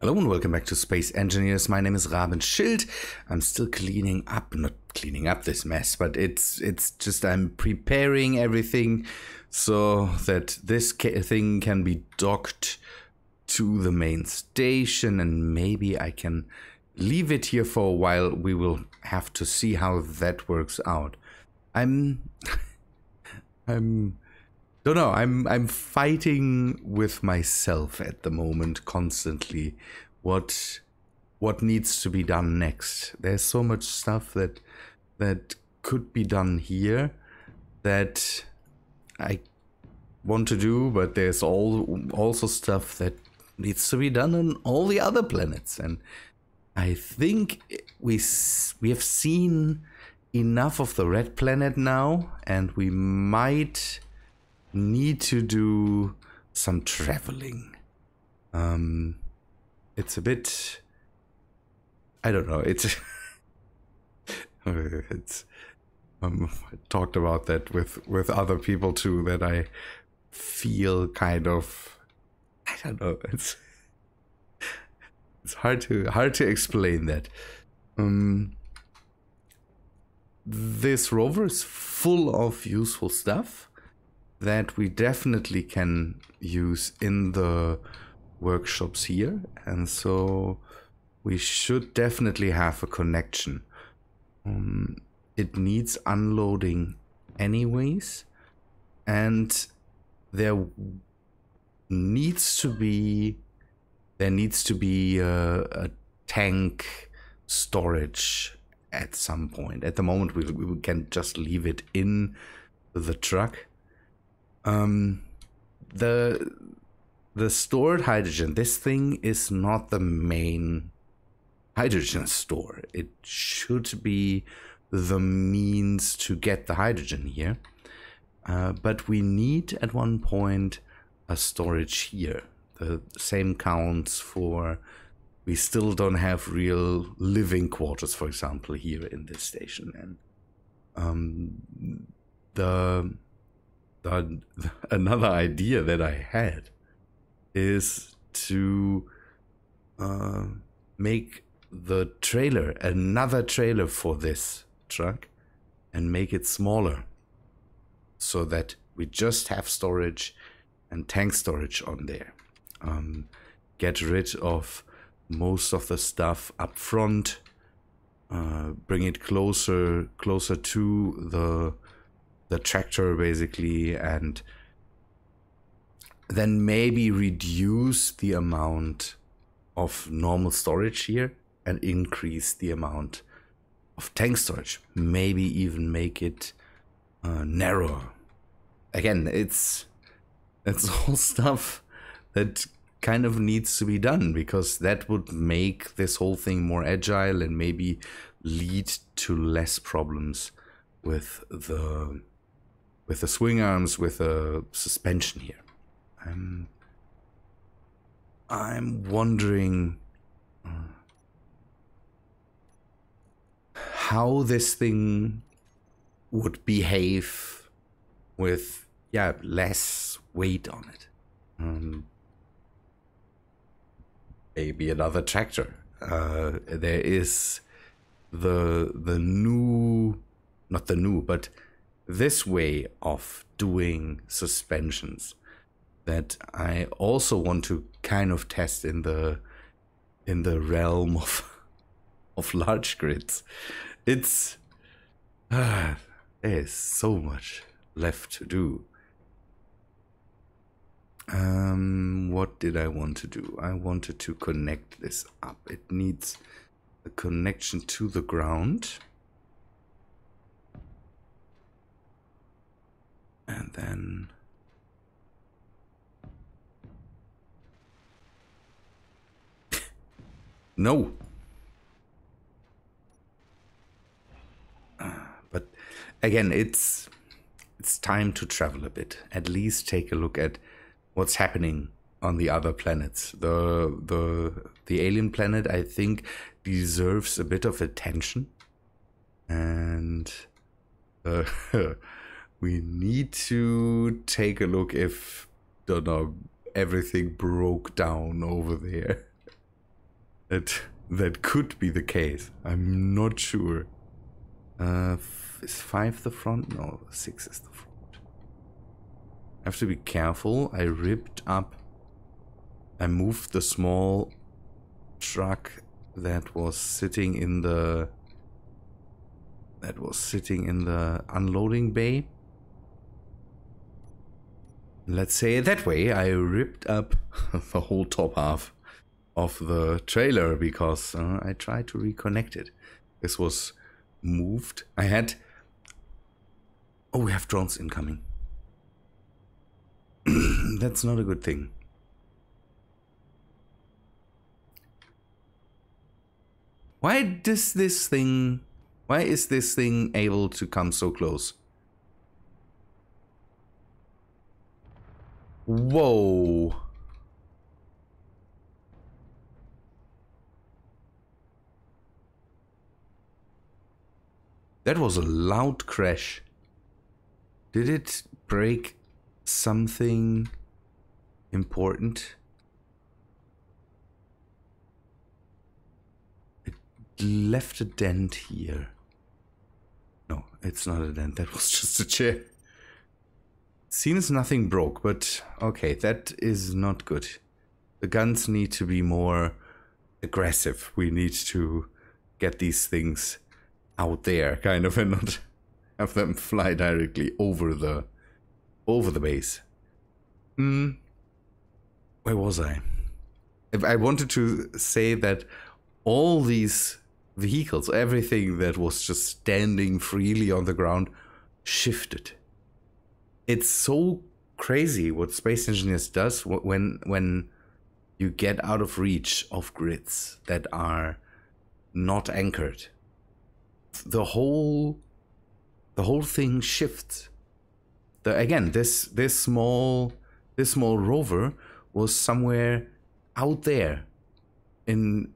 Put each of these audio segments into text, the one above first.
Hello and welcome back to Space Engineers. My name is Rabenschild. I'm still not cleaning up this mess, but it's just I'm preparing everything so that this thing can be docked to the main station, and maybe I can leave it here for a while. We will have to see how that works out. I'm don't know, I'm fighting with myself at the moment constantly. What needs to be done next? There's so much stuff that could be done here that I want to do, but there's also stuff that needs to be done on all the other planets, and I think we have seen enough of the red planet now, and we might need to do some traveling. It's a bit, I don't know, it's I talked about that with other people too, that I feel kind of, I don't know, it's hard to explain that. This rover is full of useful stuff that we definitely can use in the workshops here, and so we should definitely have a connection. It needs unloading anyways, and there needs to be a tank storage at some point. At the moment we can just leave it in the truck. The stored hydrogen, this thing is not the main hydrogen store. It should be the means to get the hydrogen here. But we need at one point a storage here. The same counts for, we still don't have real living quarters, for example, here in this station. And another idea that I had is to make the trailer another trailer for this truck and make it smaller, so that we just have storage and tank storage on there. Get rid of most of the stuff up front, bring it closer to the tractor basically, and then maybe reduce the amount of normal storage here and increase the amount of tank storage. Maybe even make it narrower. Again, it's all stuff that kind of needs to be done, because that would make this whole thing more agile and maybe lead to less problems with the swing arms, with the suspension here. I'm wondering how this thing would behave with less weight on it. Maybe another tractor. There is the new, not the new, but this way of doing suspensions that I also want to kind of test in the realm of large grids. There's so much left to do. What did I want to do? I wanted to connect this up. It needs a connection to the ground. And then no. But again, it's time to travel a bit. At least take a look at what's happening on the other planets. The alien planet, I think, deserves a bit of attention, and we need to take a look if, don't know, everything broke down over there. that could be the case. I'm not sure. Is 5 the front? No, 6 is the front. I have to be careful. I ripped up. I moved the small truck that was sitting in the unloading bay. Let's say it that way. I ripped up the whole top half of the trailer because I tried to reconnect it. This was moved. I had... Oh, we have drones incoming. That's not a good thing. Why is this thing able to come so close? Whoa. That was a loud crash. Did it break something important? It left a dent here. No, it's not a dent. That was just a chair. Seems nothing broke, but okay, that is not good. The guns need to be more aggressive. We need to get these things out there, kind of, and not have them fly directly over the base. Where was I? If I wanted to say that all these vehicles, everything that was just standing freely on the ground, shifted. It's so crazy what Space Engineers does when you get out of reach of grids that are not anchored. The whole thing shifts. Again, this small rover was somewhere out there, in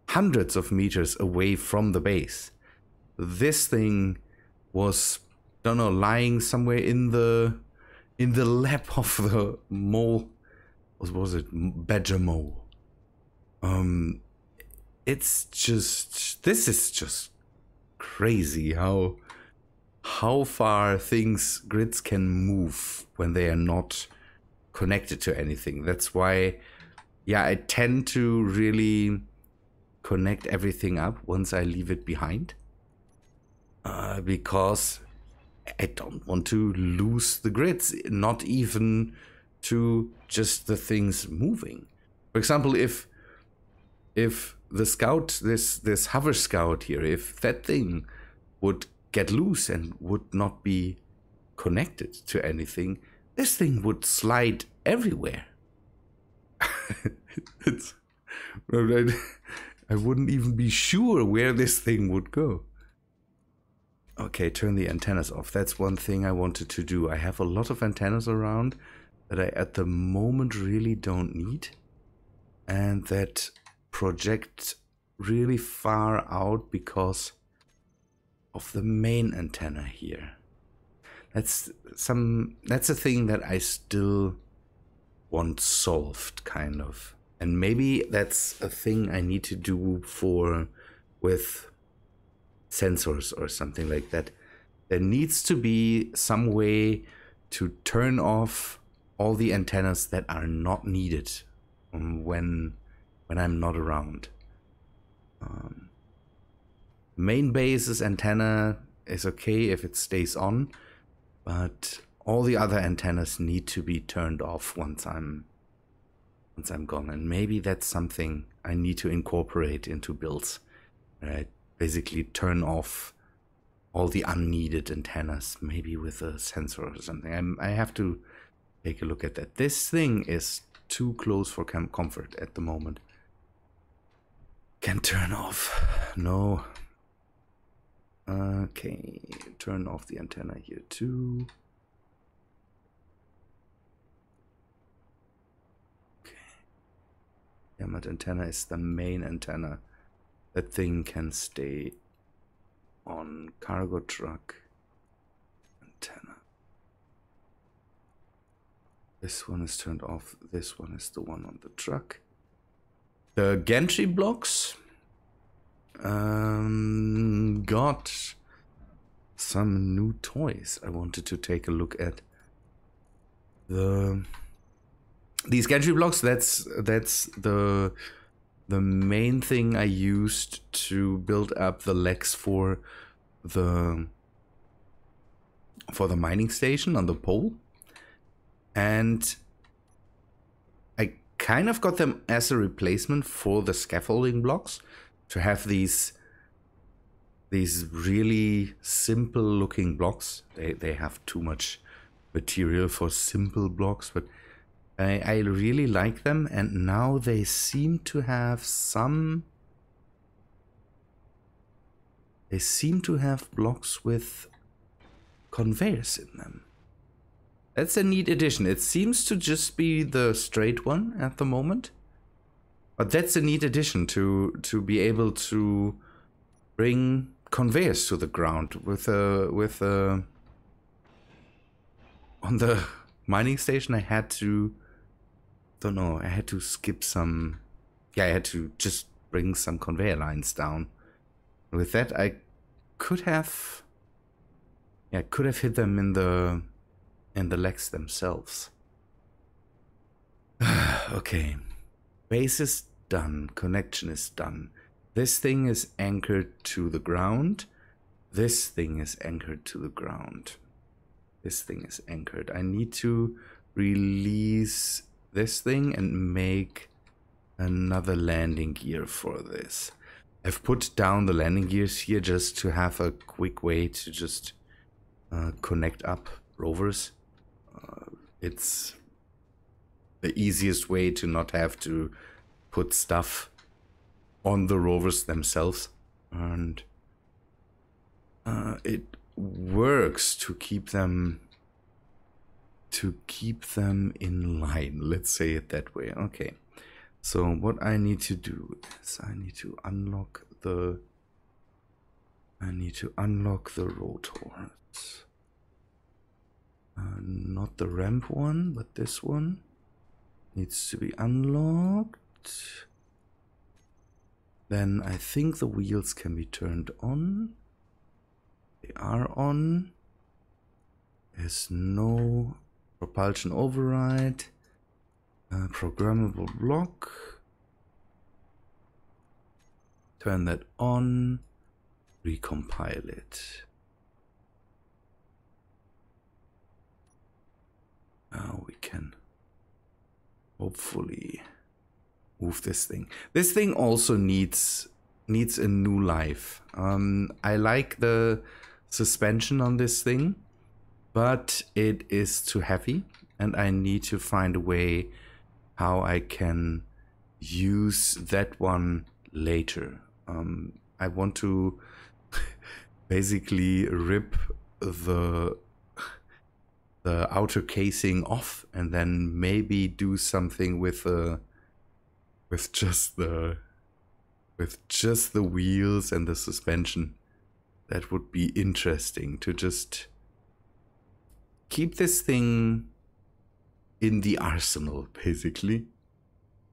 hundreds of meters away from the base. This thing was, don't know, lying somewhere in the lap of the mole. What was it? Badger mole. It's just, this is just crazy how far grids can move when they are not connected to anything. That's why, yeah, I tend to really connect everything up once I leave it behind, because I don't want to lose the grids, not even to just the things moving. For example, if the scout, this hover scout here, if that thing would get loose and would not be connected to anything, this thing would slide everywhere. I wouldn't even be sure where this thing would go. Okay, turn the antennas off. That's one thing I wanted to do. I have a lot of antennas around that I at the moment really don't need, and that project really far out because of the main antenna here. That's a thing that I still want solved, kind of. And maybe that's a thing I need to do with sensors or something like that. There needs to be some way to turn off all the antennas that are not needed when I'm not around. Main base's antenna is okay if it stays on, but all the other antennas need to be turned off once I'm gone. And maybe that's something I need to incorporate into builds, right? Basically turn off all the unneeded antennas, maybe with a sensor or something. I have to take a look at that. This thing is too close for comfort at the moment. Can turn off. No. Okay, turn off the antenna here too. Okay. Yamat antenna is the main antenna. That thing can stay on cargo truck antenna. This one is turned off. This one is the one on the truck. The Gantry Blocks got some new toys I wanted to take a look at. These Gantry Blocks, that's the main thing I used to build up the legs for the mining station on the pole. And I kind of got them as a replacement for the scaffolding blocks, to have these really simple looking blocks. They have too much material for simple blocks, but I really like them. And now they seem to have some... They seem to have blocks with conveyors in them. That's a neat addition. It seems to just be the straight one at the moment. But that's a neat addition to be able to bring conveyors to the ground with on the mining station. I had to, don't know, I had to skip some, yeah, I had to just bring some conveyor lines down. With that, I could have, yeah, could have hit them in the legs themselves. Okay, base is done, connection is done. This thing is anchored to the ground. This thing is anchored to the ground. This thing is anchored. I need to release this thing and make another landing gear for this. I've put down the landing gears here just to have a quick way to just connect up rovers. It's the easiest way to not have to put stuff on the rovers themselves, and it works to keep them in line, let's say it that way. Okay, so what I need to do is I need to unlock the rotors. Not the ramp one, but this one needs to be unlocked. Then I think the wheels can be turned on. They are on. There's no propulsion override. Programmable block. Turn that on. Recompile it. Now we can hopefully move this thing. This thing also needs a new life. I like the suspension on this thing, but it is too heavy, and I need to find a way how I can use that one later. I want to basically rip the outer casing off and then maybe do something with just the wheels and the suspension. That would be interesting, to just keep this thing in the arsenal, basically.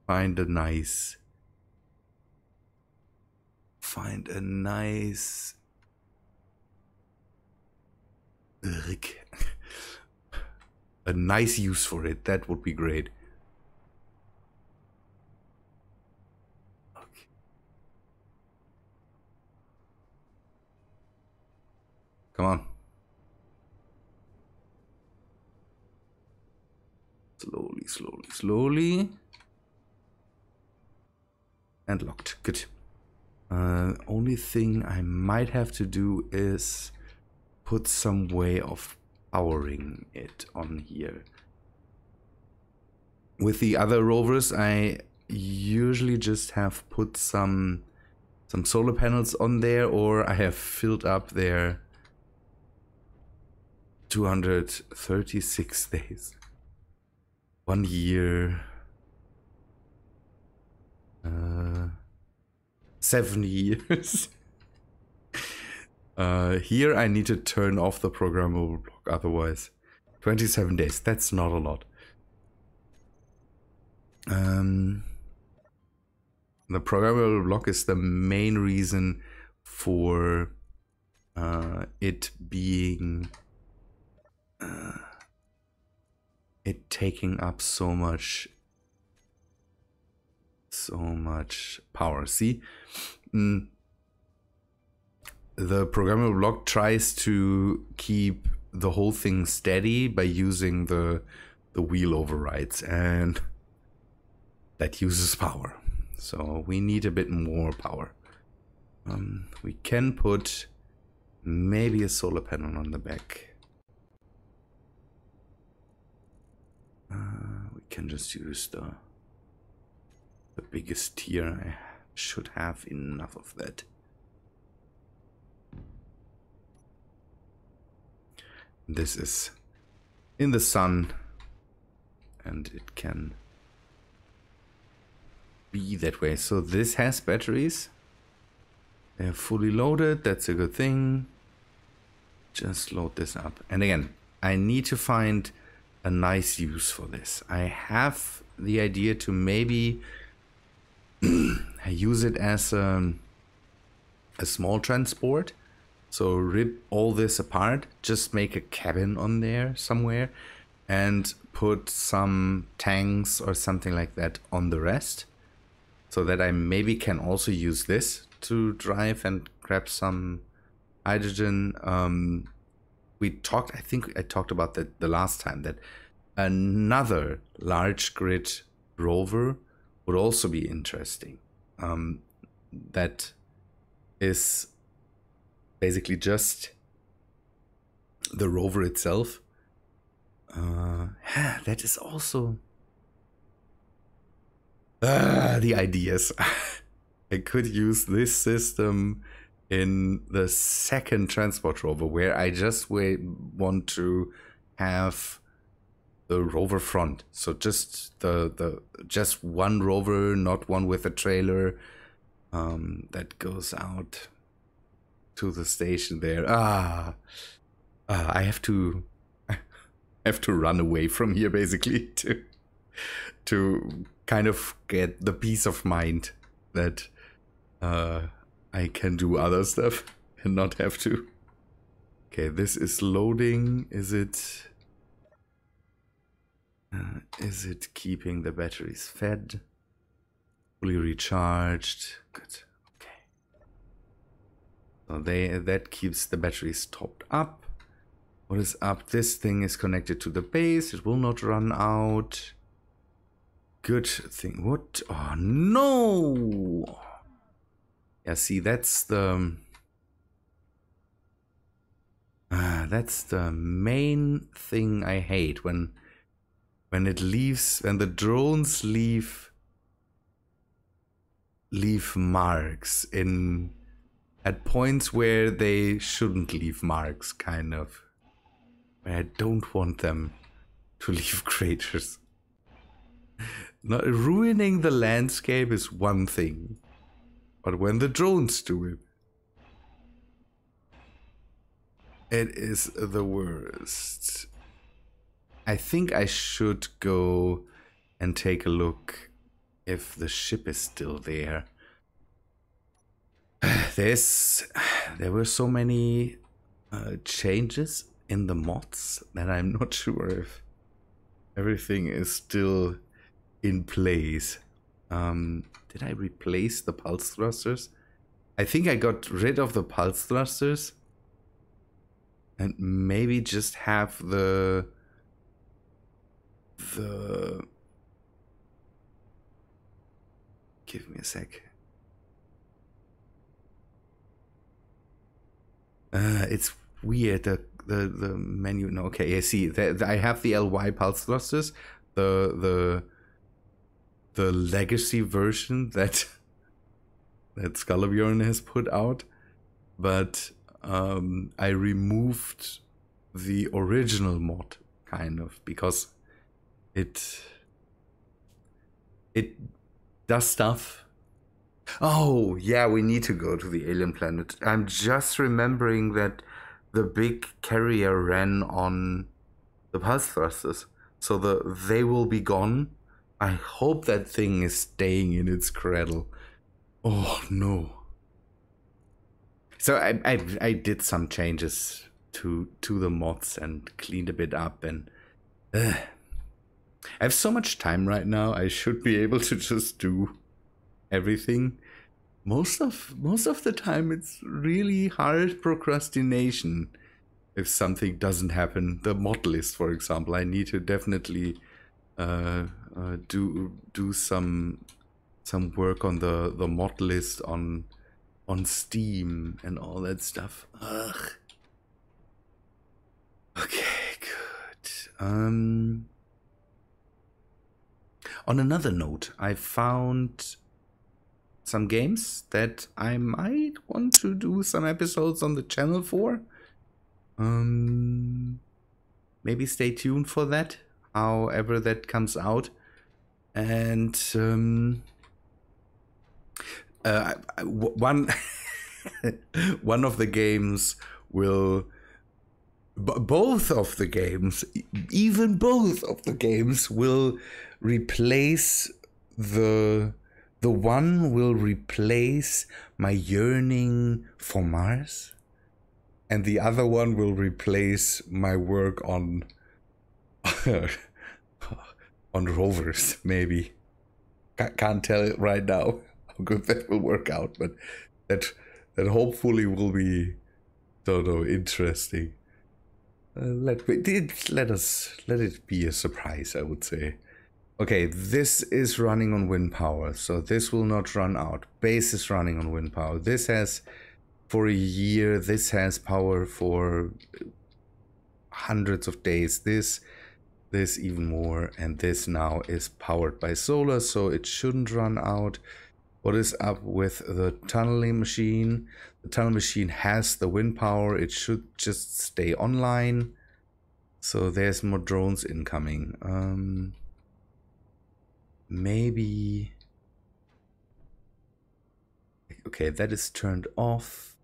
Find a nice a nice use for it. That would be great. Okay. Come on. Slowly, slowly, slowly. And locked. Good. Only thing I might have to do is put some way of powering it on here. With the other rovers, I usually just have put some solar panels on there, or I have filled up their 236 days. 1 year. 7 years. Here I need to turn off the programmable block, otherwise 27 days, that's not a lot. The programmable block is the main reason for it being it taking up so much power. See, the programmable block tries to keep the whole thing steady by using the wheel overrides, and that uses power. So we need a bit more power. We can put maybe a solar panel on the back. We can just use the biggest tier. I should have enough of that. This is in the sun, and it can be that way. So this has batteries. They're fully loaded. That's a good thing. Just load this up. And again, I need to find a nice use for this. I have the idea to maybe use it as a small transport. So rip all this apart, just make a cabin on there somewhere, and put some tanks or something like that on the rest, so that I maybe can also use this to drive and grab some hydrogen. I think I talked about that the last time, that another large grid rover would also be interesting. That is basically just the rover itself. That is also the ideas. I could use this system in the second transport rover, where I just want to have the rover front. So just just one rover, not one with a trailer, that goes out to the station there. I have to run away from here, basically, to kind of get the peace of mind that I can do other stuff and not have to. Okay, this is loading. Is it keeping the batteries fed? Fully recharged. Good. Okay. So that keeps the batteries topped up. What is up? This thing is connected to the base. It will not run out. Good thing. What? Oh no! Yeah, see, that's the main thing I hate, when the drones leave marks at points where they shouldn't leave marks, kind of. Where I don't want them to leave craters. Not ruining the landscape is one thing, but when the drones do it, it is the worst. I think I should go and take a look if the ship is still there. There were so many changes in the mods that I'm not sure if everything is still in place. Did I replace the pulse thrusters? I think I got rid of the pulse thrusters and maybe just have the give me a sec. It's weird, the menu. No, okay, I see. I have the LY pulse thrusters, the legacy version that Scalabjorn has put out, but I removed the original mod, kind of, because it does stuff. Oh yeah, we need to go to the alien planet. I'm just remembering that the big carrier ran on the pulse thrusters, so they will be gone. I hope that thing is staying in its cradle Oh no. So I did some changes to the mods and cleaned a bit up, and I have so much time right now. I should be able to just do everything. Most of the time it's really hard procrastination if something doesn't happen. The mod list, for example, I need to definitely do some work on the mod list on Steam and all that stuff. Ugh. Okay, good. On another note, I found some games that I might want to do some episodes on the channel for. Maybe stay tuned for that, however that comes out. And one one of the games will both of the games, even both of the games will replace the one will replace my yearning for Mars, and the other one will replace my work on on rovers, maybe. Can't tell it right now how good that will work out, but that hopefully will be, don't know, interesting. Let it be a surprise, I would say. Okay, this is running on wind power, so this will not run out. Base is running on wind power. This has for a year. This has power for hundreds of days. This even more, and this now is powered by solar, so it shouldn't run out. What is up with the tunneling machine? The tunnel machine has the wind power. It should just stay online. So there's more drones incoming. Maybe... Okay, that is turned off.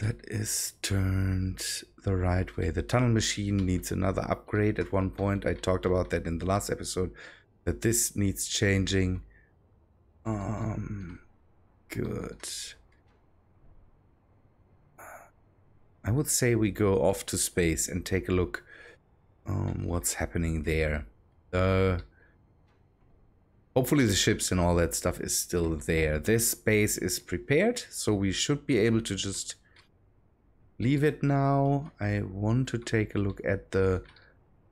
That is turned the right way. The tunnel machine needs another upgrade at one point. I talked about that in the last episode, that this needs changing. Good. I would say we go off to space and take a look what's happening there. Hopefully the ships and all that stuff is still there. This base is prepared, so we should be able to just leave it now. I want to take a look at the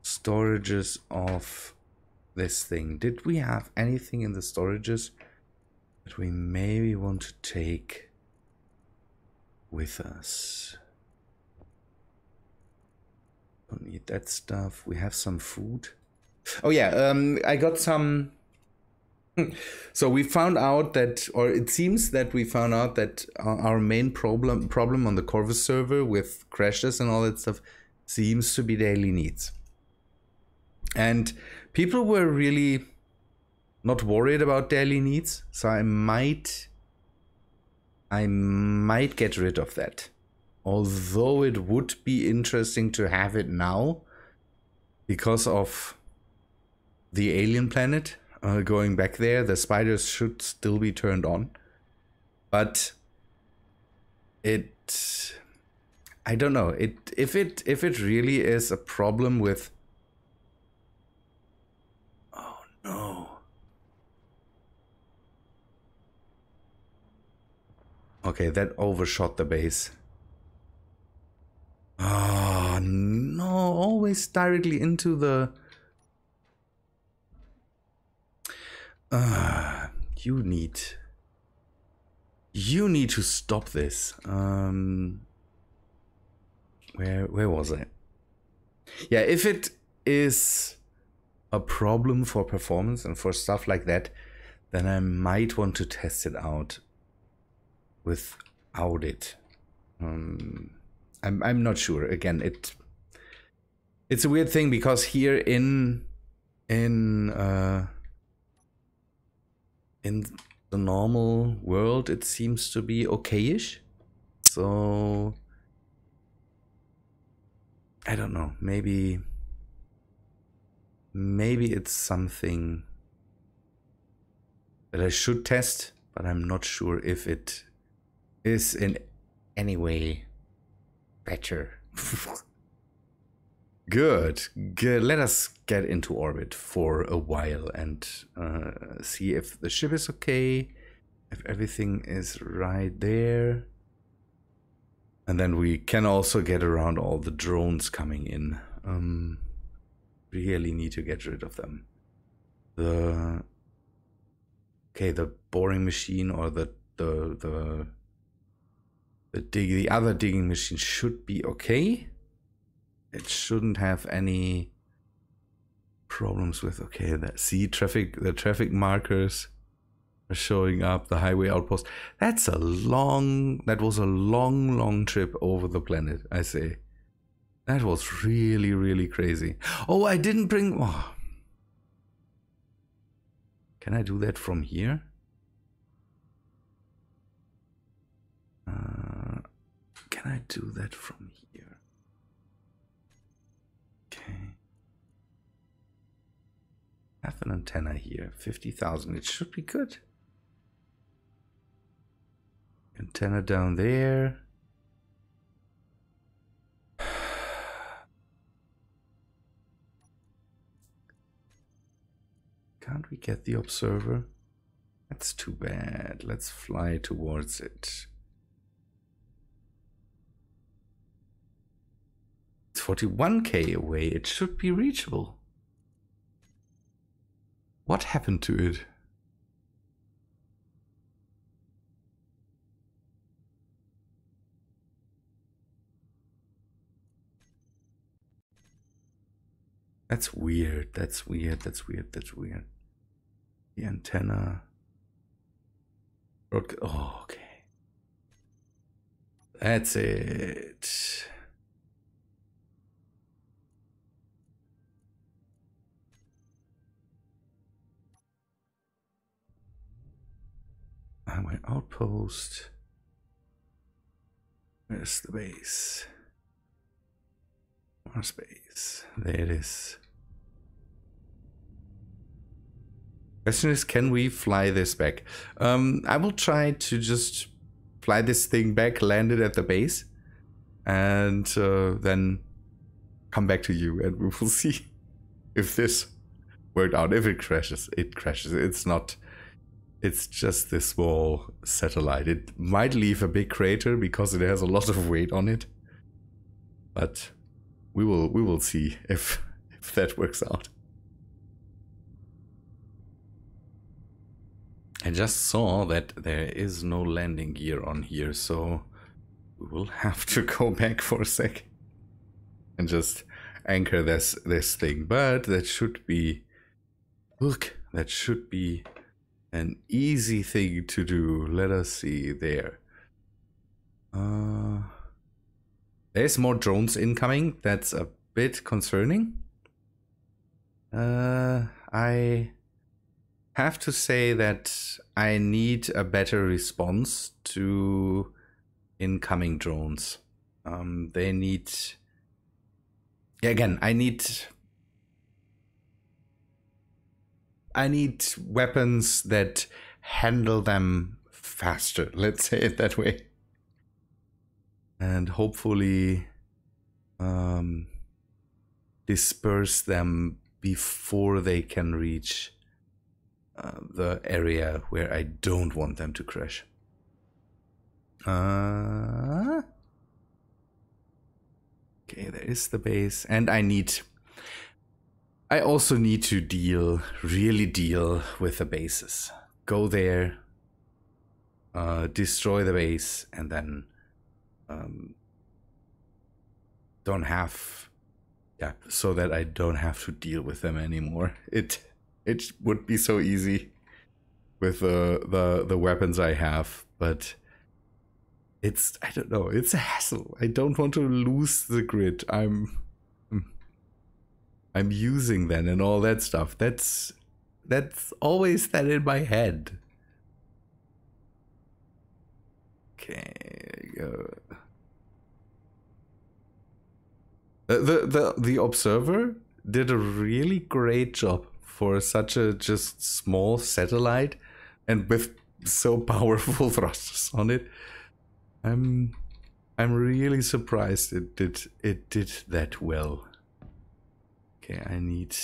storages of this thing. Did we have anything in the storages that we maybe want to take with us? Don't need that stuff. We have some food. Oh yeah, I got some... So we found out that, or it seems that we found out that our main problem on the Corvus server with crashes and all that stuff seems to be daily needs. And people were really not worried about daily needs, so I might get rid of that. Although it would be interesting to have it now because of the alien planet. Going back there, the spiders should still be turned on, but I don't know. If it really is a problem with... Oh no. Okay, that overshot the base. Oh no, always directly into the... You need to stop this. Where was I? Yeah, if it is a problem for performance and for stuff like that, then I might want to test it out without it. I'm not sure. Again, it's a weird thing because here in the normal world, it seems to be okay-ish. So I don't know. Maybe it's something that I should test, but I'm not sure if it is in any way better. Good. Let us get into orbit for a while and see if the ship is okay, if everything is right there. And then we can also get around all the drones coming in. Really need to get rid of them. The boring machine or the other digging machine should be okay. It shouldn't have any problems with, okay, the traffic markers are showing up, the highway outpost. That was a long trip over the planet, I say. That was really, really crazy. Oh, I didn't bring, oh. Can I do that from here? Can I do that from here? Okay. Have an antenna here, 50,000. It should be good. Antenna down there. Can't we get the observer? That's too bad. Let's fly towards it. It's 41k away. It should be reachable. What happened to it? That's weird. That's weird. That's weird. That's weird. The antenna. Oh, okay. That's it. Highway outpost. Where's the base? House.Space. There it is. Question is, can we fly this back? I will try to just fly this thing back, land it at the base, and then come back to you, and we will see if this worked out. If it crashes, it crashes. It's not. It's just this small satellite. It might leave a big crater because it has a lot of weight on it, but we will see if that works out. I just saw that there is no landing gear on here, so we will have to go back for a sec and just anchor this thing. But that should be, look, that should be an easy thing to do. Let us see there. There's more drones incoming. That's a bit concerning. I have to say that I need a better response to incoming drones. They need, yeah, again, I need weapons that handle them faster, let's say it that way, and hopefully disperse them before they can reach the area where I don't want them to crash. Okay, there is the base, and I also need to really deal with the bases. Go there, destroy the base, and then so that I don't have to deal with them anymore. It would be so easy with the weapons I have, but I don't know, it's a hassle. I don't want to lose the grid I'm using then and all that stuff. That's always that in my head. Okay, the observer did a really great job for such a just small satellite and with so powerful thrusters on it. I'm really surprised it did that well. Okay, I need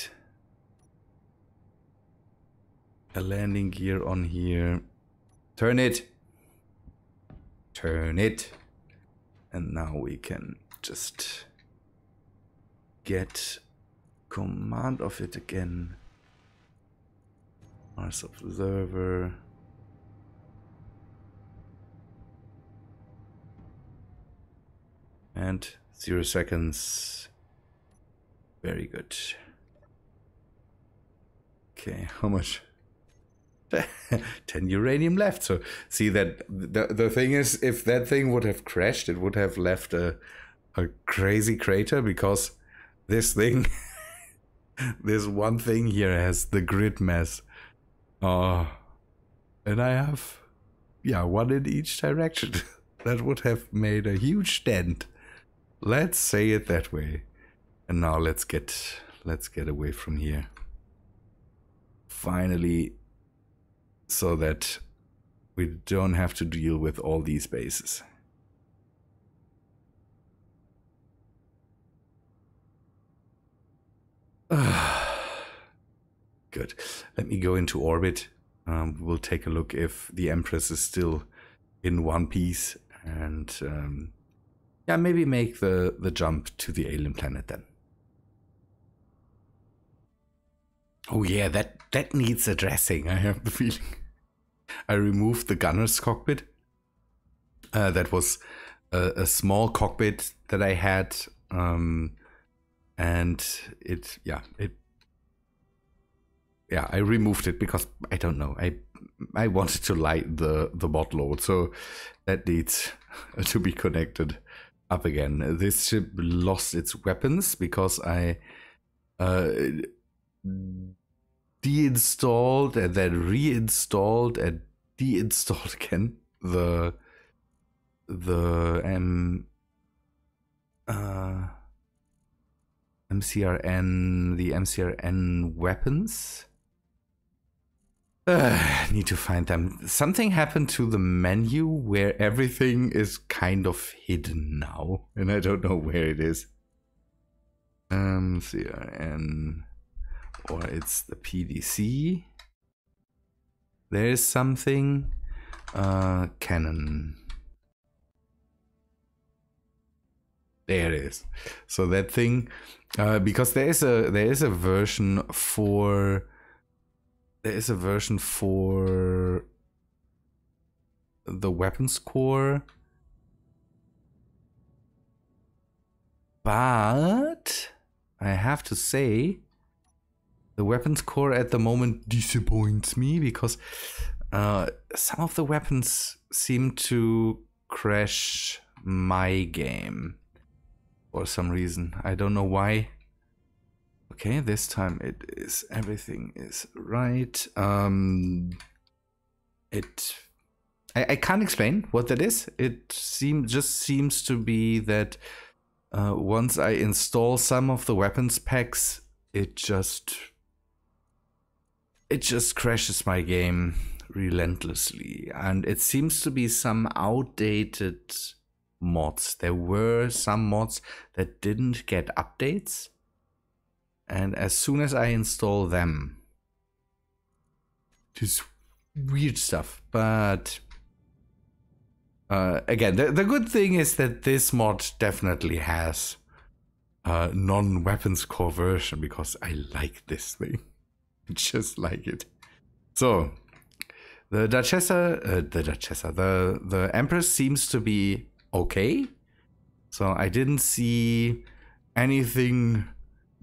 a landing gear on here. Turn it. Turn it. And now we can just get command of it again. Mars Observer. And 0 seconds. Very good. Okay, how much? 10 uranium left. So see that the thing is, if that thing would have crashed, it would have left a crazy crater, because this thing, this one thing here has the grid mass. And I have, yeah, one in each direction. That would have made a huge dent. Let's say it that way. And now let's get away from here. Finally, so that we don't have to deal with all these bases. Good. Let me go into orbit. We'll take a look if the Empress is still in one piece, and yeah, maybe make the jump to the alien planet then. Oh yeah, that needs addressing, I have the feeling. I removed the gunner's cockpit. That was a small cockpit that I had, and I removed it because I don't know. I wanted to light the bot load, so that needs to be connected up again. This ship lost its weapons because I deinstalled and then reinstalled and deinstalled again the MCRN weapons. Need to find them. Something happened to the menu where everything is kind of hidden now, and I don't know where it is. MCRN, or it's the PDC. There is something. Canon. There it is. So that thing, because there is a version for. There is a version for the weapons core, but I have to say the weapons core at the moment disappoints me, because some of the weapons seem to crash my game for some reason. I don't know why. Okay, this time everything is right. I can't explain what that is. It just seems to be that once I install some of the weapons packs, it just crashes my game relentlessly, and it seems to be some outdated mods. There were some mods that didn't get updates. And as soon as I install them, just weird stuff. But again, the good thing is that this mod definitely has a non-weapons core version, because I like this thing. I just like it. So the the Empress seems to be okay. So I didn't see anything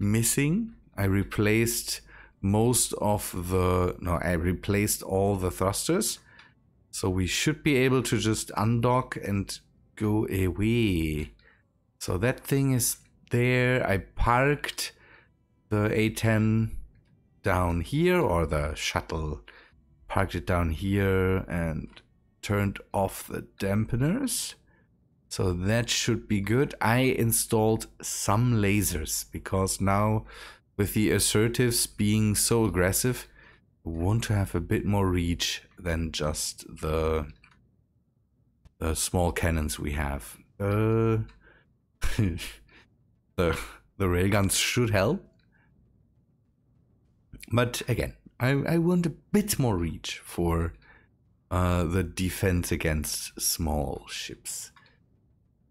missing. I replaced all the thrusters, so we should be able to just undock and go away. So that thing is there. I parked the A10 down here, or the shuttle, parked it down here and turned off the dampeners. So that should be good. I installed some lasers, because now with the assertives being so aggressive, want to have a bit more reach than just the small cannons we have. the railguns should help, but again, I want a bit more reach for the defense against small ships.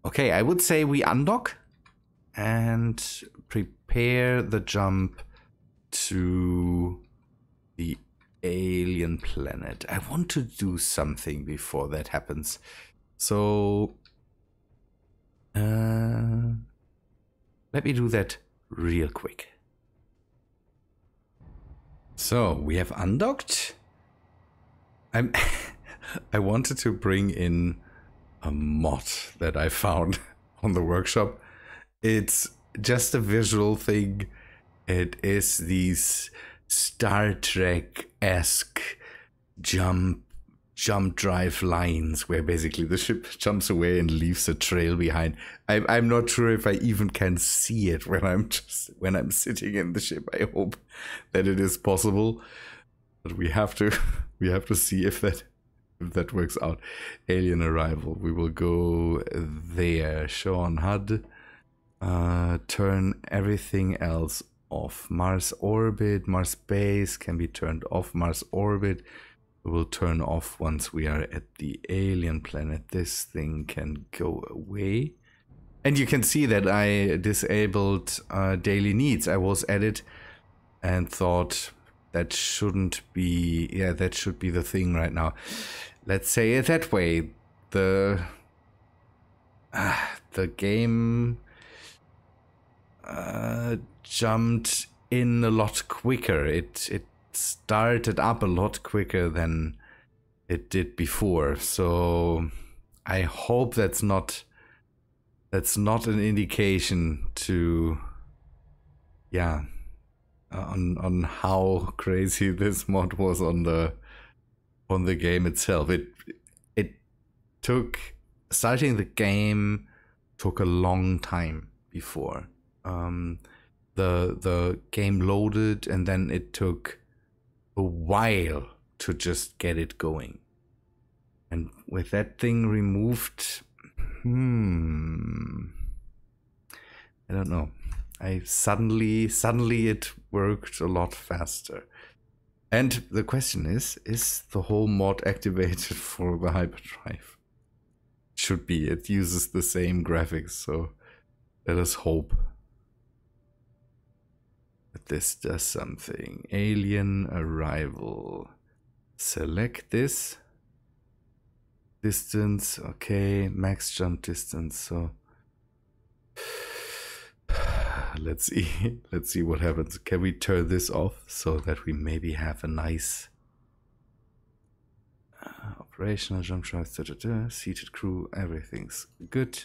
Okay, I would say we undock and prepare the jump to the alien planet. I want to do something before that happens. So let me do that real quick. So we have undocked. I wanted to bring in a mod that I found on the workshop. It's just a visual thing. It is these Star Trek-esque jump drive lines where basically the ship jumps away and leaves a trail behind. I'm not sure if I even can see it when I'm sitting in the ship. I hope that it is possible, but we have to see if that works out. Alien arrival. We will go there. Show on HUD. Turn everything else off. Mars orbit, Mars base can be turned off. Mars orbit will turn off once we are at the alien planet. This thing can go away. And you can see that I disabled daily needs. I was at it and thought that shouldn't be, yeah, that should be the thing right now. Let's say it that way. The game jumped in a lot quicker. It started up a lot quicker than it did before. So I hope that's not an indication to, yeah, on how crazy this mod was on the game itself. It took, starting the game took a long time before the game loaded, and then it took a while to just get it going. And with that thing removed, I don't know. Suddenly it worked a lot faster. And the question is the whole mod activated for the hyperdrive? Should be. It uses the same graphics, so let us hope that this does something. Alien arrival. Select this. Distance, okay, max jump distance, so let's see what happens. Can we turn this off so that we maybe have a nice operational jump drive, seated crew, everything's good.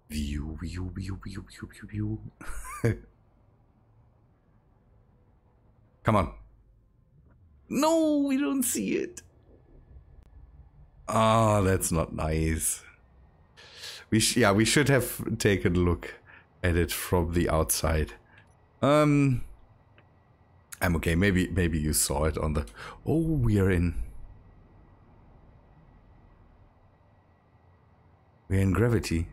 View. Come on. No, we don't see it. Oh, that's not nice. We should have taken a look at it from the outside. I'm okay. Maybe you saw it on the. Oh, we are in. We're in gravity.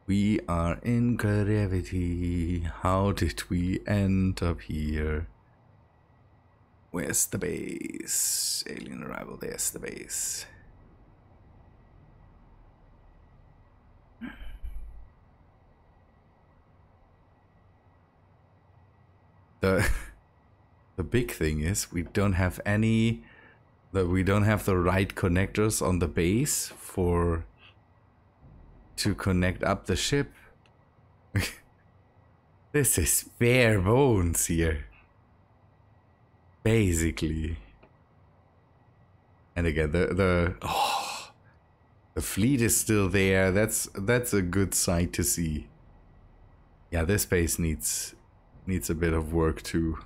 We are in gravity. How did we end up here? Where's the base? Alien arrival, there's the base. The big thing is we don't have the right connectors on the base to connect up the ship. This is bare bones here. Basically. And again, the fleet is still there. That's a good sight to see. Yeah, this base needs a bit of work too.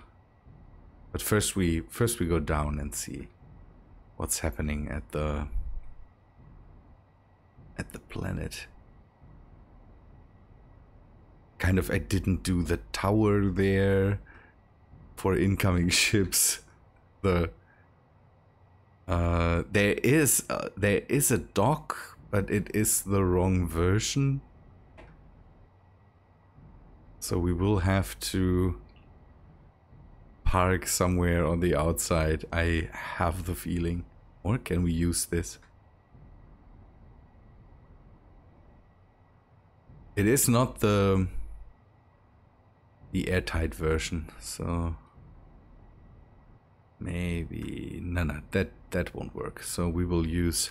But first we go down and see what's happening at the planet. kind of, I didn't do the tower there for incoming ships. There is a dock, but it is the wrong version. So we will have to park somewhere on the outside. I have the feeling. Or can we use this? It is not the airtight version, so maybe no, that won't work. So we will use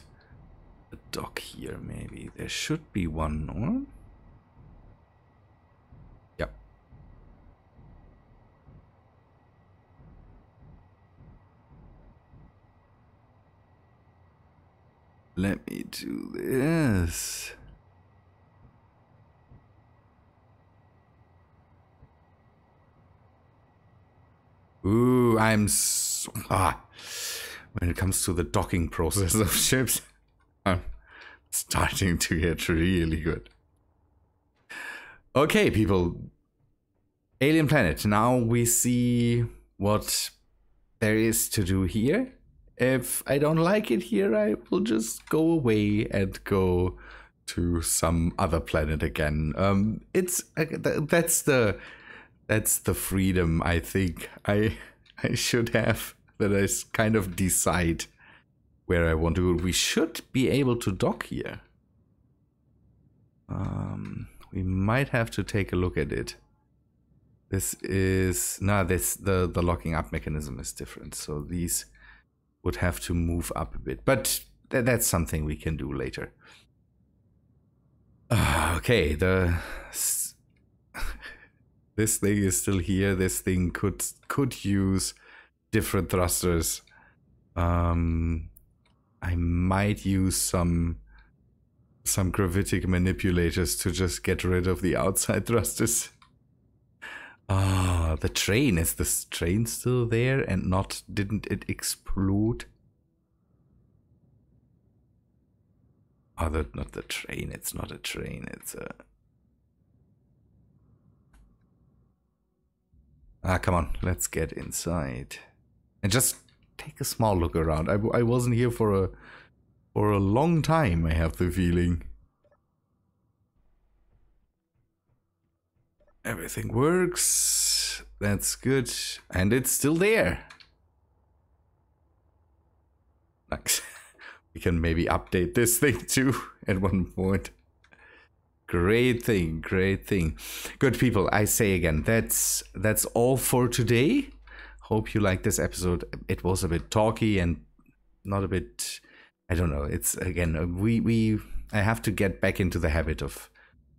a dock here. Maybe there should be one, or yep. Let me do this. Ooh, when it comes to the docking process of ships, I'm starting to get really good. Okay, people. Alien planet. Now we see what there is to do here. If I don't like it here, I will just go away and go to some other planet again. That's the freedom I think I should have, that I kind of decide where I want to go. We should be able to dock here. We might have to take a look at it. This is the locking up mechanism is different, so these would have to move up a bit, but that's something we can do later. Okay, this thing is still here. This thing could use different thrusters. I might use some gravitic manipulators to just get rid of the outside thrusters. The train, is this train still there and didn't it explode? Oh, not the train. It's not a train. It's a... come on, let's get inside and just take a small look around. I wasn't here for a long time, I have the feeling. Everything works. That's good. And it's still there. Nice. We can maybe update this thing too at one point. Great thing, great thing. Good people, I say again, that's all for today. Hope you liked this episode. It was a bit talky and not a bit, I don't know. It's again, I have to get back into the habit of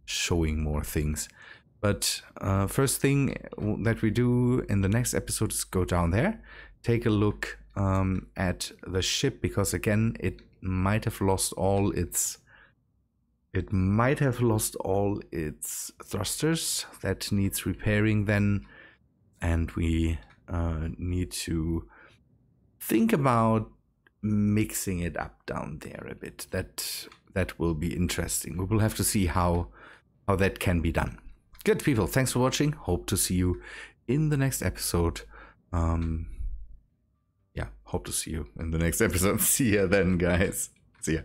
showing more things. But first thing that we do in the next episode is go down there, take a look at the ship, because again, it might have lost all its thrusters. That needs repairing then, and we need to think about mixing it up down there a bit. That will be interesting. We will have to see how that can be done. Good people, thanks for watching. Hope to see you in the next episode. Yeah, hope to see you in the next episode. See ya then, guys. See ya.